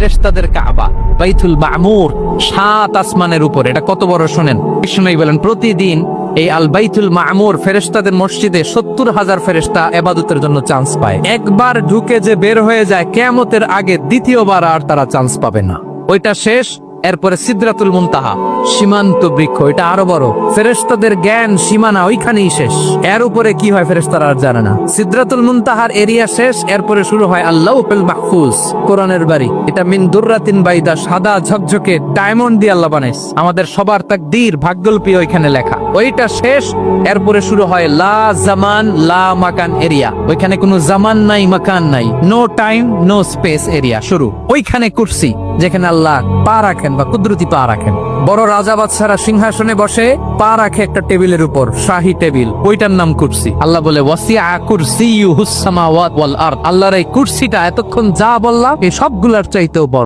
ফেরেশতাদের কাবা বাইতুল মামুর 7 আসমানের উপর। এটা কত বড় শোনেন। বিষ্ণু বলেন প্রতিদিন এই আল বাইতুল মামুর ফেরেশতাদের মসজিদে 70,000 ফেরেশতা ইবাদতের জন্য চান্স পায়। একবার ঢুকে যে বের হয়ে যায় কিয়ামতের আগে দ্বিতীয়বার আর তারা চান্স পাবে না। ওইটা শেষ। এরপরে সিদরাতুল মুনতাহা সীমান্ত বৃক্ষ, এটা আরো বড়। ফেরেশতাদের জ্ঞান সীমানা ওইখানেই শেষ। এর উপরে কি হয় ফেরেশতারা আর জানে না। সিদরাতুল মুনতাহার এরিয়া শেষ। এরপরে শুরু হয় আল্লাহুল মাহফুজ, কোরআনের বাড়ি। এটা মিন দুররাতিন বাইদা, সাদা ঝকঝকে ডায়মন্ড দিয়ে আল্লাহ বানাইছে। আমাদের সবার তাকদীর ভাগ্যলিপি ওইখানে লেখা। ওইটা শেষ। এরপরে শুরু হয় লা জামান লা মাকান এরিয়া। ওইখানে কোনো জামান নাই, মাকান নাই, no time no space area শুরু। ওইখানে কুরসি, যেখানে আল্লাহ পা রাখেন বা কুদরতি পা রাখেন। বড় রাজা বাদশারা সিংহাসনে বসে পা রাখে একটা টেবিলের উপর, শাহী টেবিল, ওইটার নাম কুরসি। আল্লাহ বলে ওয়াসিআ কুরসিয়ুহুস সামাওয়াত ওয়াল আরদ। আল্লাহর এই কুরসিটা এতক্ষণ যা বললাম এই সবগুলার চাইতেও বড়।